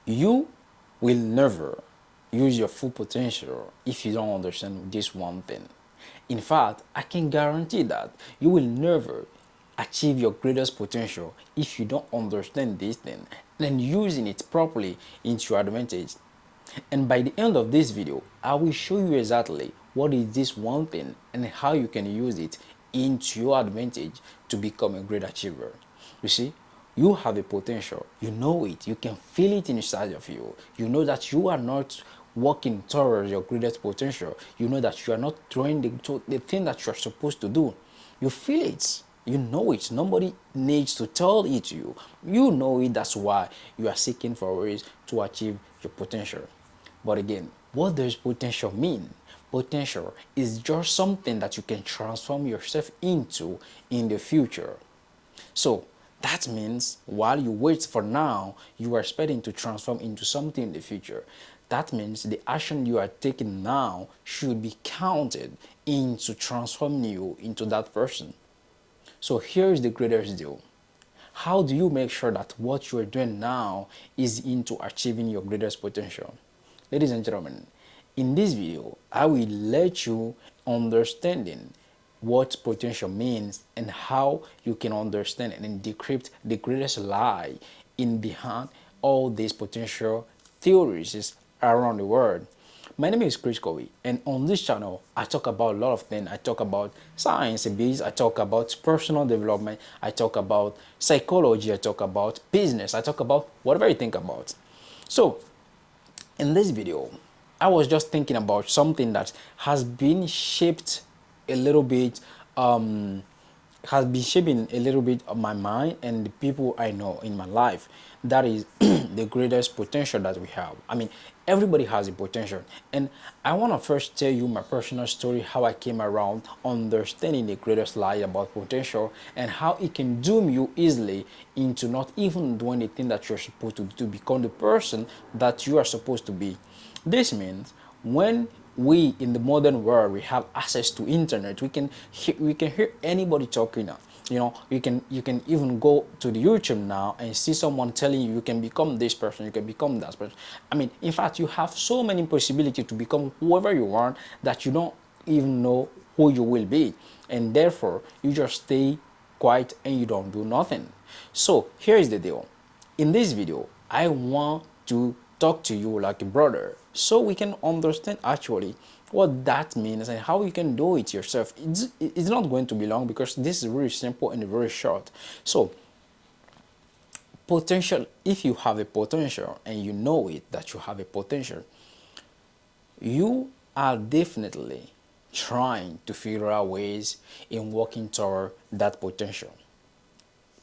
You will never use your full potential if you don't understand this one thing. In fact, I can guarantee that you will never achieve your greatest potential if you don't understand this thing and using it properly into your advantage. And by the end of this video, I will show you exactly what is this one thing and how you can use it into your advantage to become a great achiever. You see, you have a potential, you know it, you can feel it inside of you. You know that you are not working towards your greatest potential. You know that you are not doing the thing that you are supposed to do. You feel it. You know it. Nobody needs to tell it to you. You know it. That's why you are seeking for ways to achieve your potential. But again, what does potential mean? Potential is just something that you can transform yourself into in the future. So that means while you wait for now, you are expecting to transform into something in the future. That means the action you are taking now should be counted into transforming you into that person. So here is the greatest deal. How do you make sure that what you are doing now is into achieving your greatest potential? Ladies and gentlemen, in this video, I will let you understanding what potential means and how you can understand and decrypt the greatest lie in behind all these potential theories around the world. My name is Chris Cowie, and on this channel, I talk about a lot of things. I talk about science a bit, I talk about personal development, I talk about psychology, I talk about business, I talk about whatever you think about. So, in this video, I was just thinking about something that has been shaped a little bit, has been shaping a little bit of my mind and the people I know in my life. That is the greatest potential that we have. I mean, everybody has a potential. And I want to first tell you my personal story, how I came around understanding the greatest lie about potential and how it can doom you easily into not even doing the thing that you're supposed to do to become the person that you are supposed to be. This means when we in the modern world we have access to internet, we can hear anybody talking now. You know, you can even go to the YouTube now and see someone telling you you can become this person, you can become that person. I mean, in fact, you have so many possibilities to become whoever you want that you don't even know who you will be, and therefore you just stay quiet and you don't do nothing. So here is the deal. In this video, I want to talk to you like a brother so we can understand actually what that means and how you can do it yourself. It's not going to be long because this is very simple and very short. So potential, if you have a potential and you know it that you have a potential, you are definitely trying to figure out ways in working toward that potential.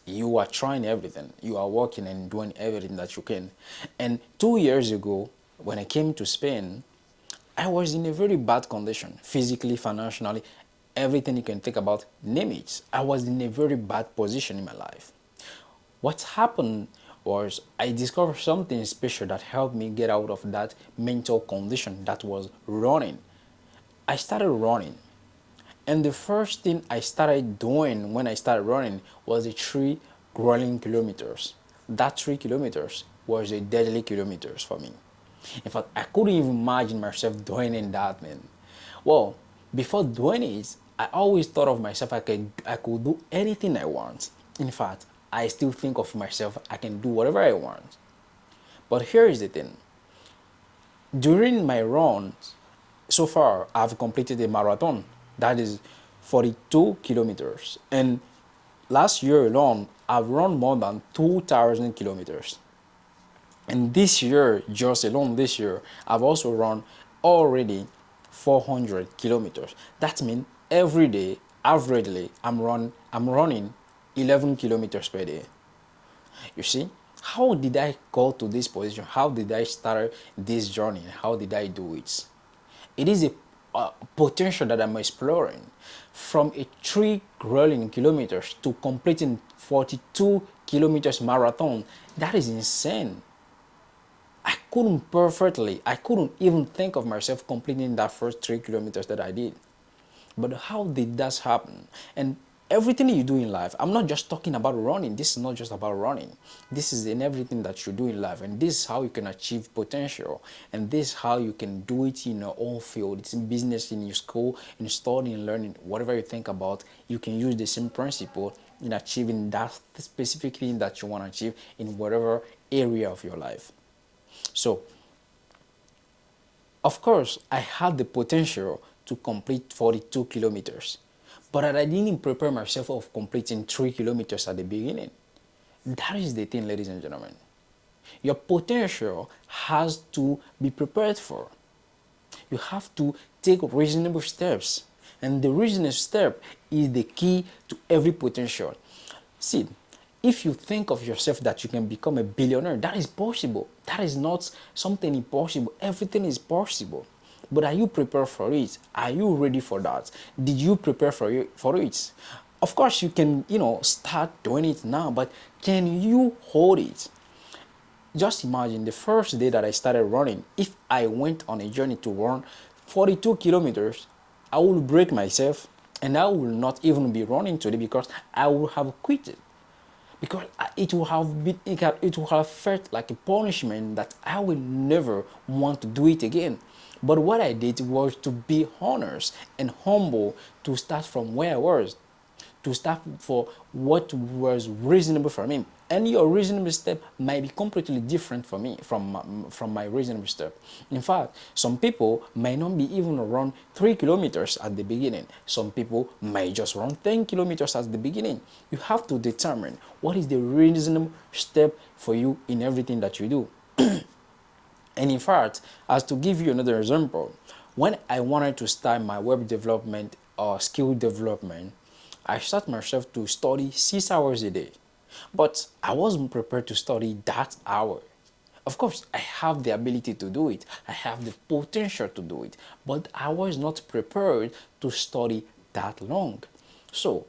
You are trying everything, you are working and doing everything that you can. And 2 years ago when I came to Spain, I was in a very bad condition, physically, financially, everything you can think about, name it. I was in a very bad position in my life. What happened was I discovered something special that helped me get out of that mental condition that was running. I started running. And the first thing I started doing when I started running was the 3 grueling kilometers. That 3 kilometers was a deadly kilometers for me. In fact, I couldn't even imagine myself doing in that, man. Well, before doing it, I always thought of myself I could do anything I want. In fact, I still think of myself I can do whatever I want. But here is the thing. During my runs, so far I've completed a marathon that is 42 kilometers. And last year alone, I've run more than 2,000 kilometers. And this year, just alone this year, I've also run already 400 kilometers. That means every day, averagely, I'm running 11 kilometers per day. You see, how did I go to this position? How did I start this journey? How did I do it? It is a potential that I'm exploring. From a 3 grueling kilometers to completing 42 kilometers marathon, that is insane. I couldn't even think of myself completing that first 3 kilometers that I did. But how did that happen? And everything you do in life, I'm not just talking about running. This is not just about running. This is in everything that you do in life, and this is how you can achieve potential, and this is how you can do it in your own field. It's in business, in your school, in studying, learning, whatever you think about. You can use the same principle in achieving that specific thing that you want to achieve in whatever area of your life. So, of course, I had the potential to complete 42 kilometers, but I didn't prepare myself of completing 3 kilometers at the beginning. That is the thing, ladies and gentlemen. Your potential has to be prepared for. You have to take reasonable steps. And the reasonable step is the key to every potential. See, if you think of yourself that you can become a billionaire, that is possible. That is not something impossible. Everything is possible. But are you prepared for it? Are you ready for that? Did you prepare for it? Of course, you can, start doing it now, but can you hold it? Just imagine the first day that I started running, if I went on a journey to run 42 kilometers, I will break myself and I will not even be running today because I will have quit it. Because it will have felt like a punishment that I will never want to do it again. But what I did was to be honest and humble, to start from where I was, to start for what was reasonable for me. And your reasonable step might be completely different for me from my reasonable step. In fact, some people might not be even run 3 kilometers at the beginning. Some people might just run 10 kilometers at the beginning. You have to determine what is the reasonable step for you in everything that you do. And in fact, as to give you another example, when I wanted to start my web development or skill development, I set myself to study 6 hours a day. But I wasn't prepared to study that hour. Of course, I have the ability to do it. I have the potential to do it. But I was not prepared to study that long. So,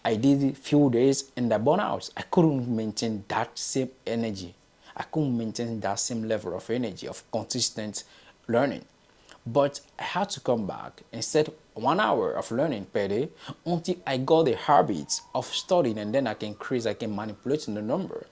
I did a few days and I burned out. I couldn't maintain that same energy. I couldn't maintain that same level of energy, of consistent learning. But I had to come back and set 1 hour of learning per day until I got the habit of studying, and then I can manipulate the number.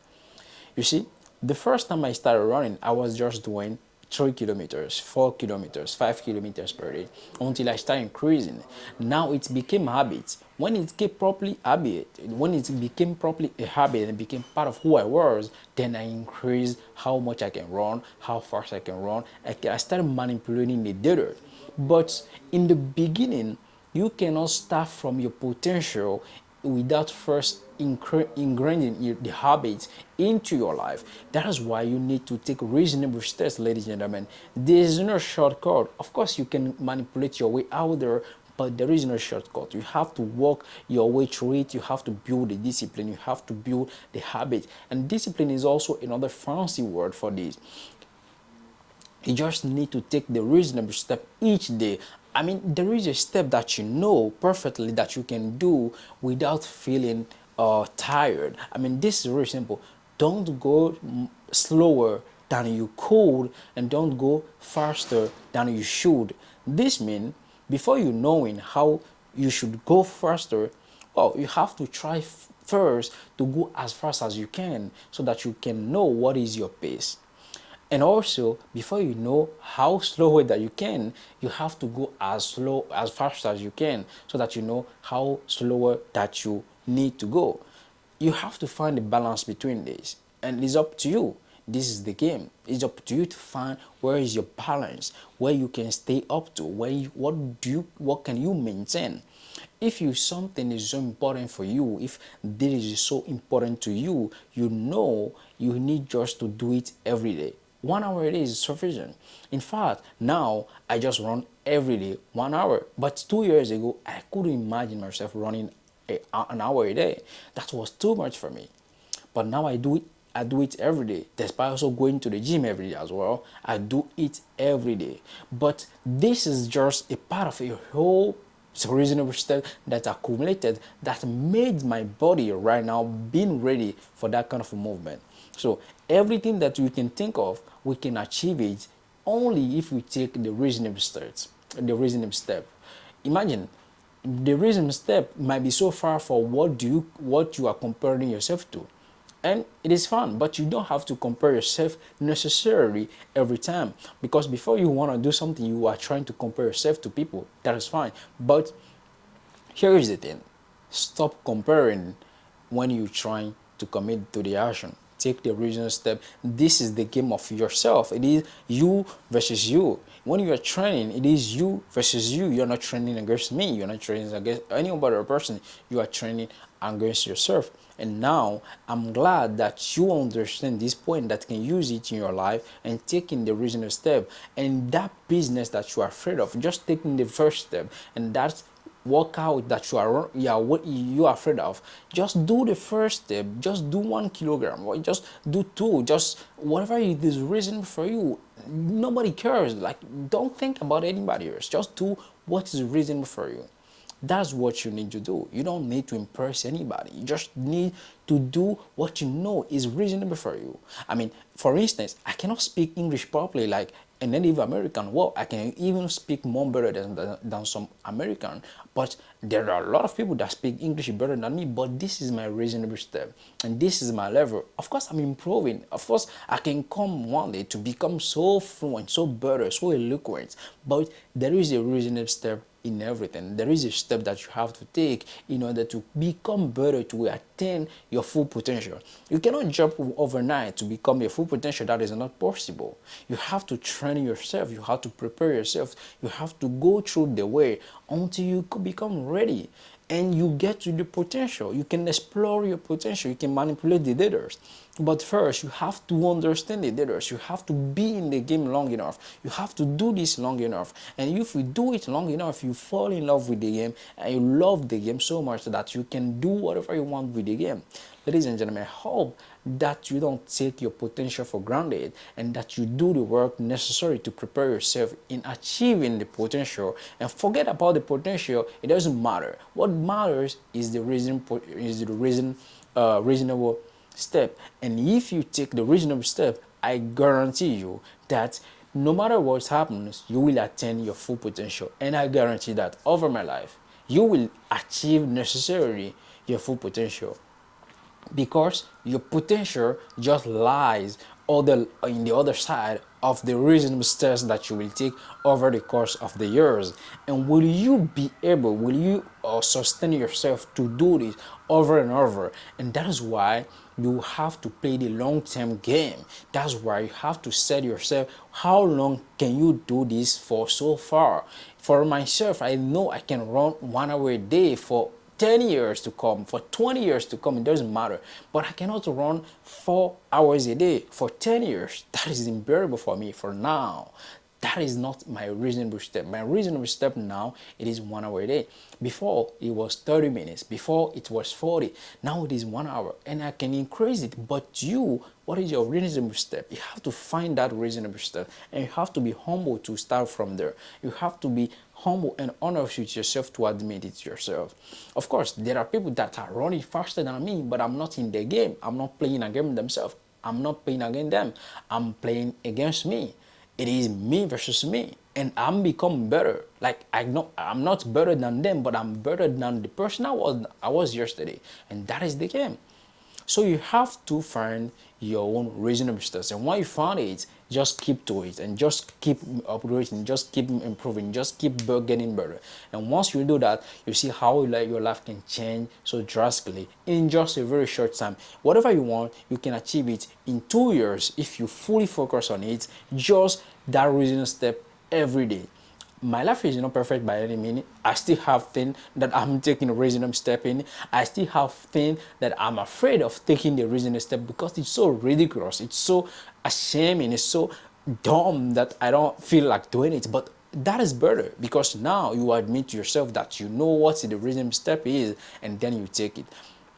You see, the first time I started running, I was just doing 3 kilometers, 4 kilometers, 5 kilometers per day until I started increasing. Now it became habit. When it became properly a habit and it became part of who I was, then I increased how much I can run, how fast I can run. I started manipulating the data. But in the beginning, you cannot start from your potential without first ingraining the habits into your life. That is why you need to take reasonable steps, ladies and gentlemen. There is no shortcut. Of course, you can manipulate your way out there, but there is no shortcut. You have to work your way through it. You have to build the discipline. You have to build the habit. And discipline is also another fancy word for this. You just need to take the reasonable step each day. I mean, there is a step that you know perfectly that you can do without feeling tired. I mean, this is very simple. Don't go slower than you could, and don't go faster than you should. This means before you knowing how you should go faster, well, you have to try first to go as fast as you can so that you can know what is your pace. And also, before you know how slower that you can, you have to go as fast as you can, so that you know how slower that you need to go. You have to find a balance between this, and it's up to you. This is the game. It's up to you to find where is your balance, where you can stay up to, what can you maintain. If something is so important for you, if this is so important to you, you know you need just to do it every day. 1 hour a day is sufficient. In fact, now I just run every day 1 hour. But 2 years ago, I couldn't imagine myself running an hour a day. That was too much for me. But now I do it. I do it every day. Despite also going to the gym every day as well, I do it every day. But this is just a part of a whole reasonable step that accumulated that made my body right now being ready for that kind of a movement. So everything that we can think of, we can achieve it only if we take the reasonable steps. The reasonable step. Imagine the reason step might be so far for what you are comparing yourself to. And it is fun, but you don't have to compare yourself necessarily every time, because before you want to do something you are trying to compare yourself to people. That is fine, but here is the thing: stop comparing when you're trying to commit to the action. Take the original step. This is the game of yourself. It is you versus you. When you are training, it is you versus you. You're not training against me. You're not training against any other person. You are training against yourself. And now I'm glad that you understand this point, that can use it in your life and taking the original step. And that business that you are afraid of, just taking the first step, and that's workout that you are afraid of, just do the first step. Just do 1 kilogram, or just do two, just whatever it is reasonable for you. Nobody cares. Like, don't think about anybody else, just do what is reasonable for you. That's what you need to do. You don't need to impress anybody. You just need to do what you know is reasonable for you. I mean, for instance, I cannot speak English properly like a Native American. Well, I can even speak more better than some American. But there are a lot of people that speak English better than me. But this is my reasonable step. And this is my level. Of course, I'm improving. Of course, I can come one day to become so fluent, so better, so eloquent. But there is a reasonable step in everything. There is a step that you have to take in order to become better, to attain your full potential. You cannot jump overnight to become your full potential. That is not possible. You have to train yourself. You have to prepare yourself. You have to go through the way until you could become ready. And you get to the potential. You can explore your potential. You can manipulate the data. But first, you have to understand the data. You have to be in the game long enough. You have to do this long enough. And if you do it long enough, you fall in love with the game, and you love the game so much that you can do whatever you want with the game. Ladies and gentlemen, I hope that you don't take your potential for granted, and that you do the work necessary to prepare yourself in achieving the potential. And forget about the potential. It doesn't matter. What matters is the reasonable step. And if you take the reasonable step, I guarantee you that no matter what happens, you will attain your full potential. And I guarantee that over my life, you will achieve necessarily your full potential, because your potential just lies in the other side of the reasonable steps that you will take over the course of the years. And will you sustain yourself to do this over and over? And that is why you have to play the long-term game. That's why you have to set yourself, how long can you do this for so far? For myself, I know I can run 1 hour a day for 10 years to come, for 20 years to come, it doesn't matter. But I cannot run 4 hours a day for 10 years. That is unbearable for me for now. That is not my reasonable step. My reasonable step now, it is 1 hour a day. Before it was 30 minutes. Before it was 40. Now it is 1 hour. And I can increase it. But you, what is your reasonable step? You have to find that reasonable step. And you have to be humble to start from there. You have to be humble and honest with yourself to admit it yourself. Of course, there are people that are running faster than me, but I'm not in the game. I'm not playing against themselves. I'm not playing against them. I'm playing against me. It is me versus me, and I'm becoming better. Like, I know I'm not better than them, but I'm better than the person I was yesterday, and that is the game. So you have to find your own reasonable steps, and when you find it, just keep to it, and just keep upgrading, just keep improving, just keep getting better. And once you do that, you see how your life can change so drastically in just a very short time. Whatever you want, you can achieve it in 2 years if you fully focus on it. Just that reasonable step every day. My life is not perfect by any means. I still have things that I'm taking a reasonable step in. I still have things that I'm afraid of taking the reasonable step, because it's so ridiculous. It's so ashamed. It's so dumb that I don't feel like doing it. But that is better, because now you admit to yourself that you know what the reasonable step is, and then you take it.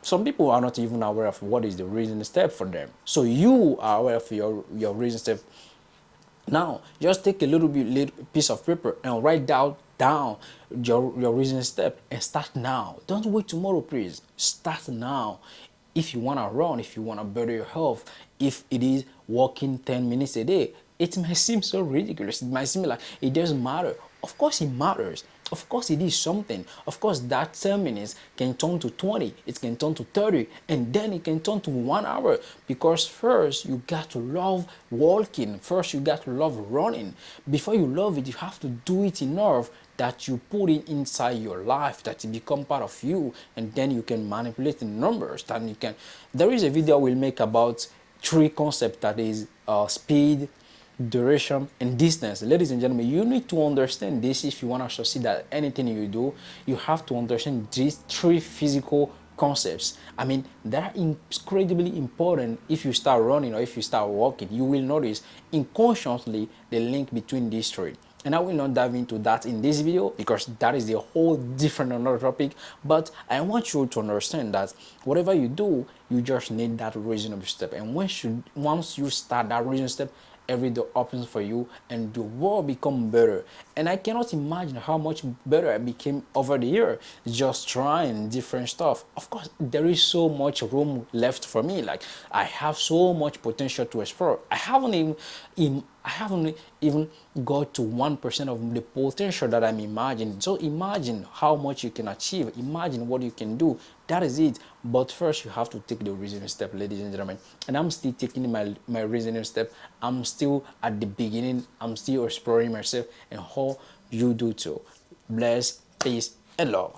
Some people are not even aware of what is the reasonable step for them. So you are aware of your reasonable step. Now, just take a little piece of paper and write down your reasoning step, and start now. Don't wait tomorrow, please. Start now. If you want to run, if you want to better your health, if it is walking 10 minutes a day, it might seem so ridiculous. It might seem like it doesn't matter. Of course it matters. Of course, it is something. Of course, that 10 minutes can turn to 20, it can turn to 30, and then it can turn to 1 hour. Because first, you got to love walking. First, you got to love running. Before you love it, you have to do it enough that you put it inside your life, that it become part of you, and then you can manipulate the numbers. That you can. There is a video we'll make about three concepts, that is speed, duration, and distance. Ladies and gentlemen, you need to understand this if you want to succeed at anything you do. You have to understand these three physical concepts. I mean, they're incredibly important. If you start running or if you start walking, you will notice unconsciously the link between these three. And I will not dive into that in this video because that is a whole different another topic. But I want you to understand that whatever you do, you just need that reasonable step. And once you start that reasonable step, every door opens for you and the world become better. And I cannot imagine how much better I became over the year just trying different stuff. Of course, there is so much room left for me. Like, I have so much potential to explore. I haven't even got to 1% of the potential that I'm imagining. So imagine how much you can achieve. Imagine what you can do. That is it. But first, you have to take the reasoning step, ladies and gentlemen. And I'm still taking my reasoning step. I'm still at the beginning. I'm still exploring myself, and how you do too. Bless, peace, and love.